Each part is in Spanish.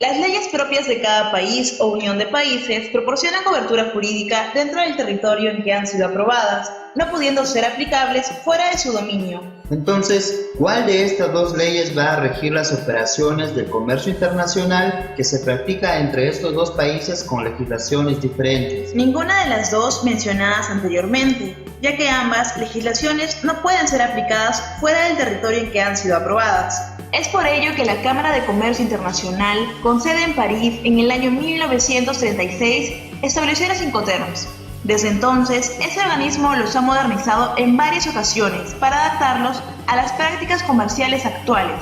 Las leyes propias de cada país o unión de países proporcionan cobertura jurídica dentro del territorio en que han sido aprobadas, no pudiendo ser aplicables fuera de su dominio. Entonces, ¿cuál de estas dos leyes va a regir las operaciones del comercio internacional que se practica entre estos dos países con legislaciones diferentes? Ninguna de las dos mencionadas anteriormente, ya que ambas legislaciones no pueden ser aplicadas fuera del territorio en que han sido aprobadas. Es por ello que la Cámara de Comercio Internacional, con sede en París en el año 1936, estableció los Incoterms. Desde entonces, ese organismo los ha modernizado en varias ocasiones para adaptarlos a las prácticas comerciales actuales.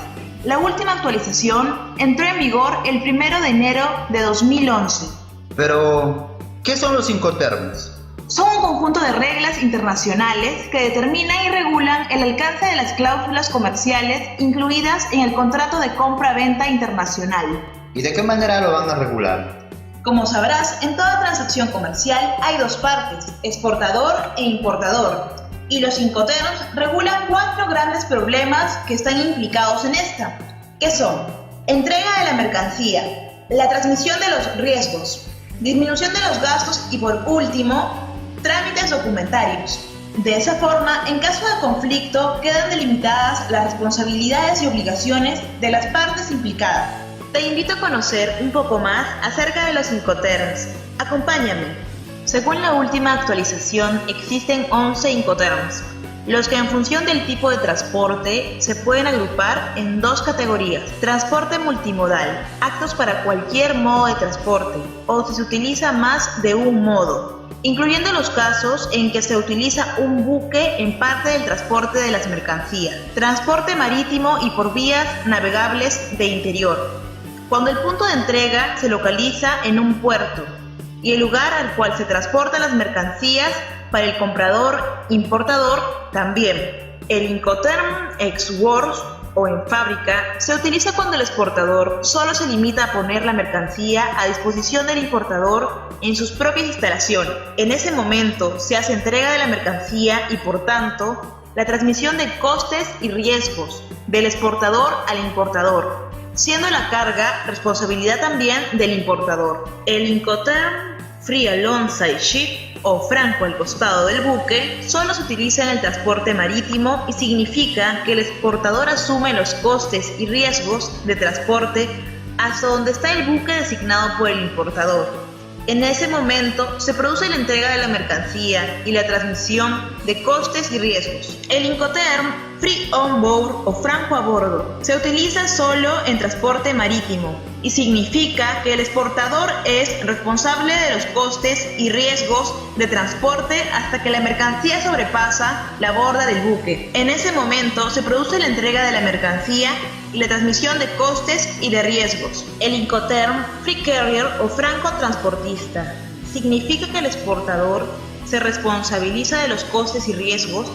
La última actualización entró en vigor el 1 de enero de 2011. Pero, ¿qué son los Incoterms? Son un conjunto de reglas internacionales que determinan y regulan el alcance de las cláusulas comerciales incluidas en el contrato de compra-venta internacional. ¿Y de qué manera lo van a regular? Como sabrás, en toda transacción comercial hay dos partes, exportador e importador, y los Incoterms regulan 4 grandes problemas que están implicados en esta, que son: entrega de la mercancía, la transmisión de los riesgos, disminución de los gastos y, por último, trámites documentarios. De esa forma, en caso de conflicto, quedan delimitadas las responsabilidades y obligaciones de las partes implicadas. Te invito a conocer un poco más acerca de los Incoterms. Acompáñame. Según la última actualización, existen 11 Incoterms, los que en función del tipo de transporte se pueden agrupar en 2 categorías: transporte multimodal, aptos para cualquier modo de transporte, o si se utiliza más de un modo, incluyendo los casos en que se utiliza un buque en parte del transporte de las mercancías, transporte marítimo y por vías navegables de interior, cuando el punto de entrega se localiza en un puerto y el lugar al cual se transportan las mercancías. Para el comprador importador también. El Incoterm ex-works o en fábrica se utiliza cuando el exportador solo se limita a poner la mercancía a disposición del importador en sus propias instalaciones. En ese momento se hace entrega de la mercancía y, por tanto, la transmisión de costes y riesgos del exportador al importador, siendo la carga responsabilidad también del importador. El Incoterm Free Alongside Ship o franco al costado del buque solo se utiliza en el transporte marítimo y significa que el exportador asume los costes y riesgos de transporte hasta donde está el buque designado por el importador. En ese momento se produce la entrega de la mercancía y la transmisión de costes y riesgos. El Incoterm Free On Board o franco a bordo se utiliza solo en transporte marítimo y significa que el exportador es responsable de los costes y riesgos de transporte hasta que la mercancía sobrepasa la borda del buque. En ese momento se produce la entrega de la mercancía y la transmisión de costes y de riesgos. El Incoterm Free Carrier o franco transportista significa que el exportador se responsabiliza de los costes y riesgos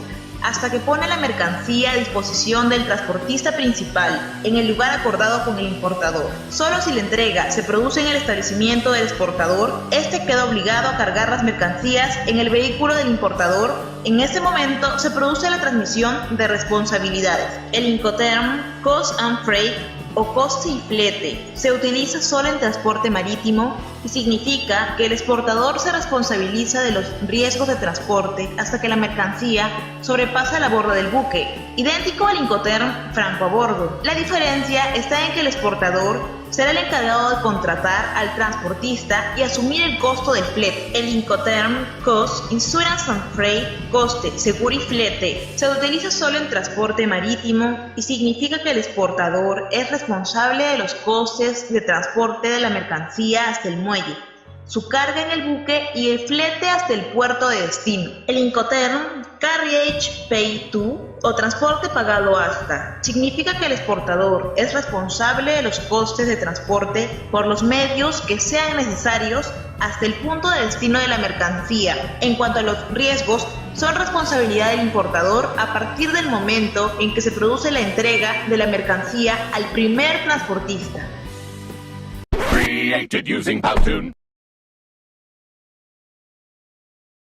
hasta que pone la mercancía a disposición del transportista principal en el lugar acordado con el importador. Solo si la entrega se produce en el establecimiento del exportador, este queda obligado a cargar las mercancías en el vehículo del importador. En ese momento se produce la transmisión de responsabilidades. El Incoterm Cost and Freight o coste y flete se utiliza solo en transporte marítimo y significa que el exportador se responsabiliza de los riesgos de transporte hasta que la mercancía sobrepasa la borda del buque, idéntico al Incoterm franco a bordo. La diferencia está en que el exportador será el encargado de contratar al transportista y asumir el costo del flete. El Incoterm Cost, Insurance and Freight, coste, seguro y flete, se utiliza solo en transporte marítimo y significa que el exportador es responsable de los costes de transporte de la mercancía hasta el muelle, su carga en el buque y el flete hasta el puerto de destino. El Incoterm Carriage Paid To o transporte pagado hasta significa que el exportador es responsable de los costes de transporte por los medios que sean necesarios hasta el punto de destino de la mercancía. En cuanto a los riesgos, son responsabilidad del importador a partir del momento en que se produce la entrega de la mercancía al primer transportista. Created using Powtoon.